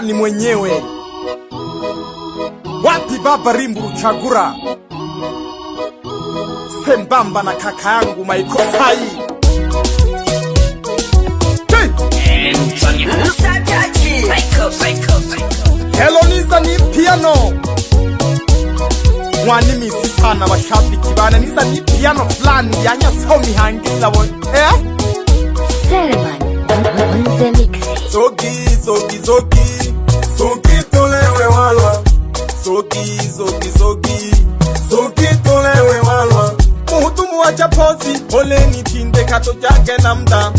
Sultani mwenyewe. Wapi baba Rimbu Chagura, sembamba na kaka yangu Maikosai. Hello Niza ni piano. Mwani misi sana washabiki bana. Niza ni piano flani yanya somi hangila wo. Seleman on the mix. Zogi, zogi, zogi, zogi tolewe walwa. Zogi, zogi, zogi, zogi tolewe walwa. Muhudumu wa Japozi, ole nitinde kato jage na mda.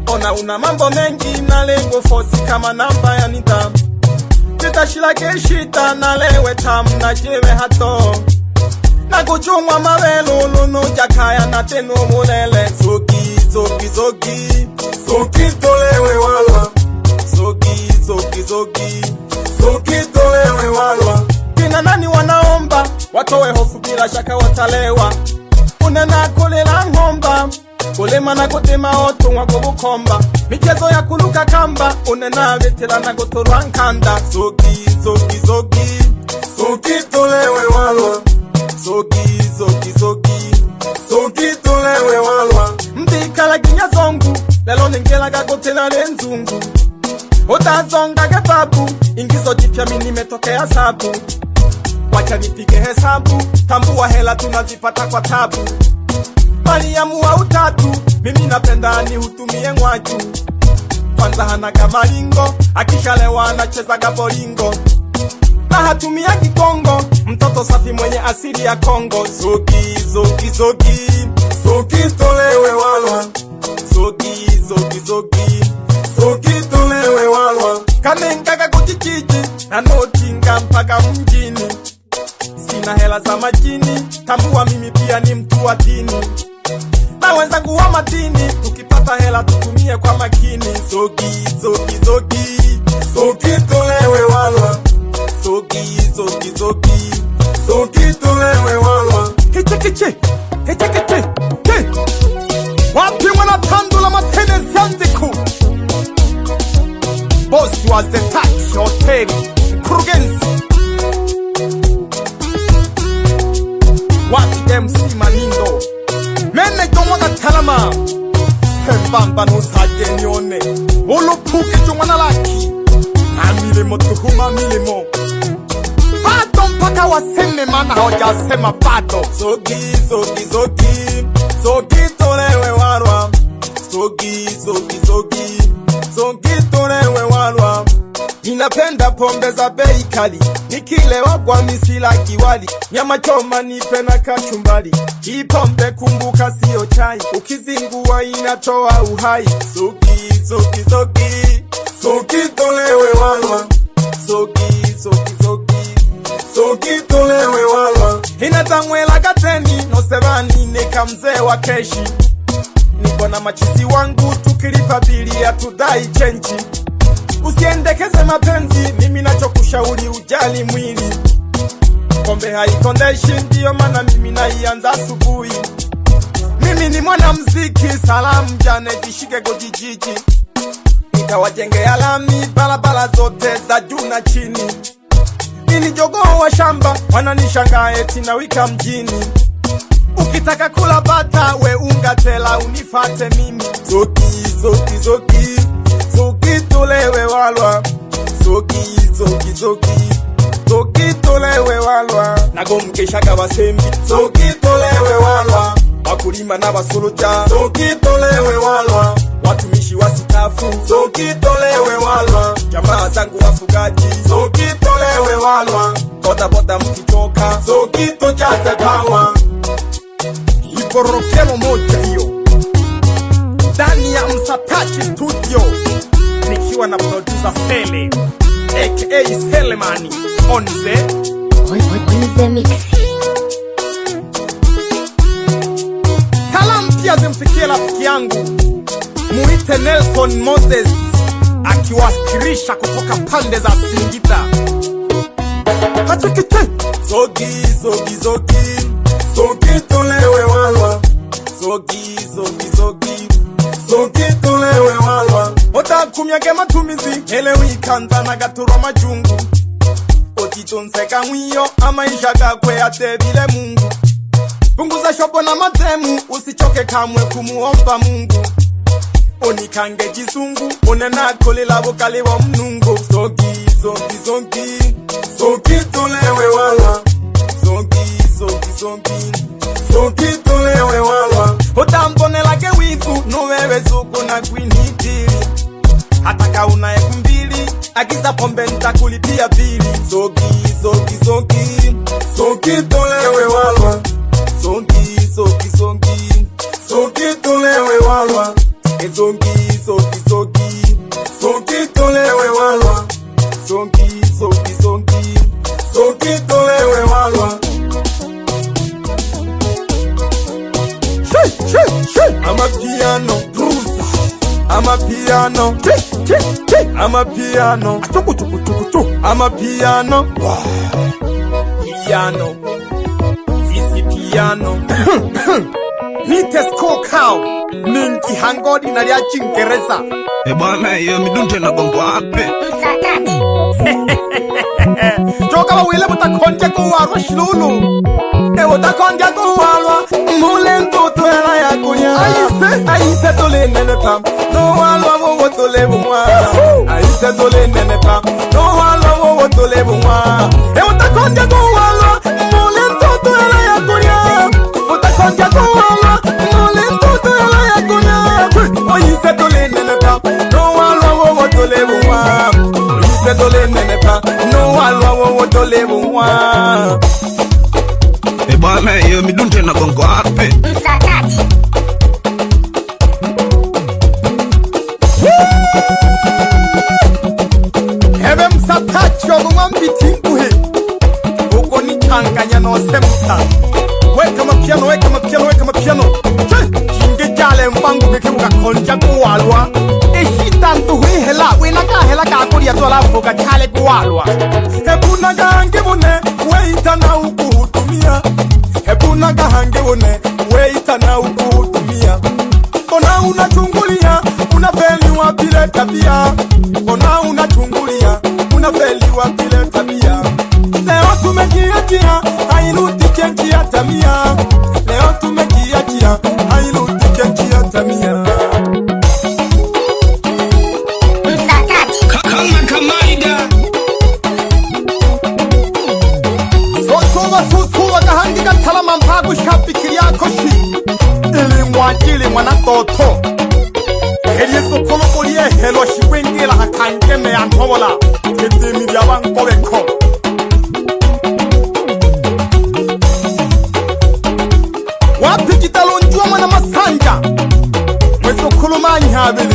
Ona una mambo mengi na lengo fosi kama namba ya nida. Titashila keshita na lewe tam na jewe hato. Na kuchungwa mawelo luno jakaya na tenu mulele. Zogi, zogi, zogi, zogi tolewe walwa. Zogi, zogi, zogi, zogi tolewe walwa. Kina nani wanaomba watowe hofu bila shaka watalewa. Unena kulela ngomba kulema na kutema otu wako bukomba. Michezo ya kuluka kamba unena vetela na kuturwa nkanda. Zogi, zogi, zogi, zogi tolewe walwa. Zogi, zogi, zogi, zogi tolewe walwa. Mbikala ginya zongu lelo ningela gagotela lenzungu. Utazonga gebabu ingizo jipya mini metokea sabu. Wacha nipige hesabu, tambua hela tunazipata kwa tabu. Mali ya muwa utatu, mimi napenda ni hutumie ngwaju. Kwanza hana kamaringo, akishalewa anacheza gaboringo. Na hatumia kikongo, mtoto safi mwenye asili ya Kongo. Zogi, zogi, zogi, zogi tolewe walwa. Zogi, zogi, zogi, zogi tolewe walwa. Kanengaga kuchichiji, na notinga mpaka mjini. Sina hela za majini, tambua mimi pia ni mtu wa dini. Na wenzangu wa madini, tukipata hela tutumie kwa makini. Zogi, zogi, zogi, zogi tolewe walwa. Zogi, zogi, zogi, zogi tolewe walwa. Kiche, kiche, kiche, kiche, kiche. Wapi wana tandula matene zianziku. Bosi wa Zetaki hoteli, mkurugenzi. Wapi MC Manindo, meneja mwana talama. Sembamba nusage nione, ulupuke jumwana laki. Amilimo tuhuma milimo. Bado mpaka waseme mana hawajasema bado. Zogi, zogi, zogi, zogi tolewe walwa. Zogi, zogi, zogi, zogi tolewe walwa. Ninapenda pombe za bei kali, nikilewa kwa misila kiwali. Nyama choma nipe na kachumbali, hii pombe kumbuka sio chai. Ukizingua inatoa uhai. Zogi, zogi, zogi, zogi tolewe walwa. Zogi, zogi, zogi, zogi tolewe walwa. Inatangwela gateni, nosebani neka mzee wa keshi. Niko na machizi wangu tukilipa bili ya tudai chenji. Usiendekeze mapenzi, mimi nachokushauri ujali mwili. Pombe haikondeshi, ndiyo maana mimi naianza asubuhi. Mimi ni mwana mziki, salamu jane jishike gojijiji. Nitawajengea lami, barabara zote za juu na chini. Mimi jogoo wa shamba, wananishangaa eti nawika mjini. Ukitaka kula bata, we ungatela unifate mimi. Zogi, zogi, zogi, zogi tolewe walwa. Zogi, zogi, zogi, zogi tolewe walwa. Nagomkeshaga basembi. Zogi tolewe walwa. Wakulima na basuluja. Zogi tolewe walwa. Watumishi wasitafu. Zogi tolewe walwa. Jamaa zangu wafugaji. Zogi tolewe walwa. Boda boda mkitoka. Zogi tojaze pawa. Iborokelo moja hiyo, ndani ya Msatachi studio, nikiwa na producer Sele aka Selemani on the mix. Salamu pia zimfikie rafiki yangu muite Nelson Moses, akiwakilisha kutoka pande za Singida. Hatikite zogi, zogi, zogi, zogi tolewe walwa. Zogi, zogi, zogi, zogi tolewe walwa. Ota kumyage matumizi, Hele wikanza na gaturo majungu Otitonseka mwiyo amaisha kakwe atebile Mungu Punguza shopo na matemu usichoke kamwe kumuomba Mungu Onikange jisungu onena kole la vokale wa mnungo Zongi, zongi, zongi Zongi tolewe wala Zongi, zongi, zongi Zongi tolewe wala Otambone lake wifu Nuwewe soko na kwinitiri Ataka una 2,000 Akiza pombe nitakulipia bili Zongi, zongi, zongi Zongi tolewe wala Zongi, zongi, zongi Zongi tolewe wala Zongi, zongi, zongi Zongi tolewe wala Zongi, zongi, zongi Zongi tolewe wala I'm a piano Bruce I'm a piano I'm a piano I'm a piano Piano Sisi piano Nite skokao Ninki hangodi na lia Chingereza Bwana hiyo midunte na gongo wape Msakati Joka wawile mutakonja kuwarwa shilulu utakonja kuwarwa Mule ntoto ela ya kunya Aise tole nene pam No walwa wowo tole bumwa Aise tole nene pam No walwa wowo tole bumwa utakonja kuwarwa Mule ntoto ela ya kunya Utakonja kuwarwa Mule ntoto ela ya kunya Aise tole nene pam No walwa wowo tole bumwa Aise tole nene pam No walwa wowo tole bumwa Bwana hiyo midunte na gongo wape Msakati Hebe msakati wangwambiti nguhe Ugo ni changanya no semsa Weka mapiano, weka mapiano, weka mapiano Jinge jale mbangu beke mga konja kuwalwa Ishita ntuhui hela, winaka hela kakuri ya tola fuga chale kuwalwa Hebuna gange bune, weita na ukuhutumia Hebuna gange bune, weita na ukuhutumia Ona unachungulia, unafeliwa bile tabia Ona unachungulia, unafeliwa bile tabia Leo tumejiachia, hairudi chenji ya tamia Leo tumejiachia, hairudi chenji ya tamia Msakati Kama kamaida Sosuwa susuwa gahangika talama mpagu shabikiri yako shi Ili mwajili mwana toto Heriye sokolo kulie helo shiwengila hakangeme ya ntobola Kete midi ya wankobeko Wapi kitalonjua mwana masanja Mweso kulumanyi habili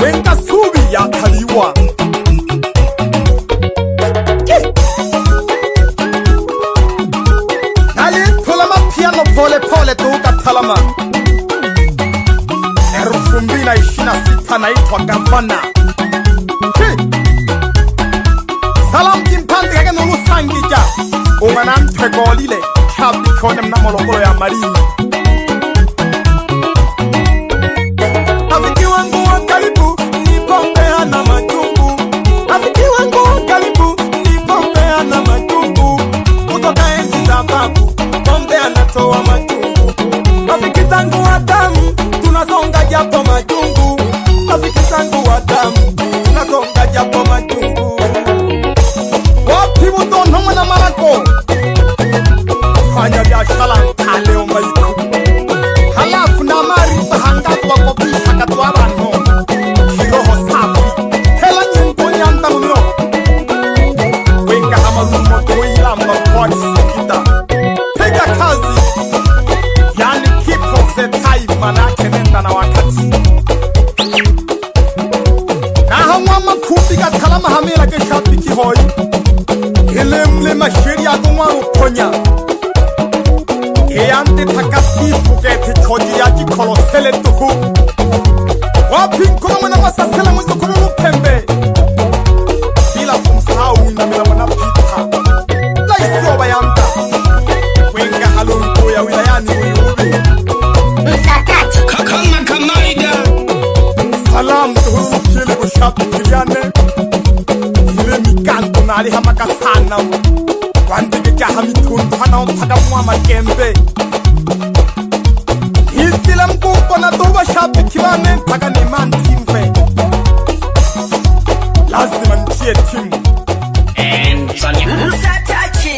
Wenga subi ya taliwa Nali tulama piano pole pole tuuka talama 2026 naitwa gavana Salam jimpandi kage nulu sangija Umana mtegolile Chabi kone mnamolokolo ya marini Afiki wangu wa karibu Nipombea na majungu Afiki wangu wa karibu Nipombea na majungu Kutoka enzi za babu Pombea natoa majungu Afiki zangu wa damu Tunasonga japo majungu Afiki zangu wa damu Tunasonga japo majungu Wapi mutono mwana marako Fanya biashara kaleo maiku Halafu na marifa hangatu wako bisha katu wabano Kiroho safi Hela nyingo nyanda mumyo Wenga hamarumo tuwila mbakwani sikita Pega kazi Yani keep of the time manake nenda na wakati Na hamwa makumbi katalama hamira keshabiki hoi Ilemle mashiri ya kumwa uponya Eyante takatifu gete choji ya jikolo sele tuhu Wapi nkuma mwana masasela mwizo kumulu pembe Bila kumsahau ina mila wana pita Laisi wa bayanta Wenga halungu ya wilayani uyubi Msakati Kama kamaida mtuhuru kili kushabikiliane Hile mikanto nari hamakasana Wandike jaha mitundu hana mpaka mwama gembe Hisile mkuko na tuwa shabikiliane mpaka ni mantimfe Lazima ntie timu And Sonia Musatachi.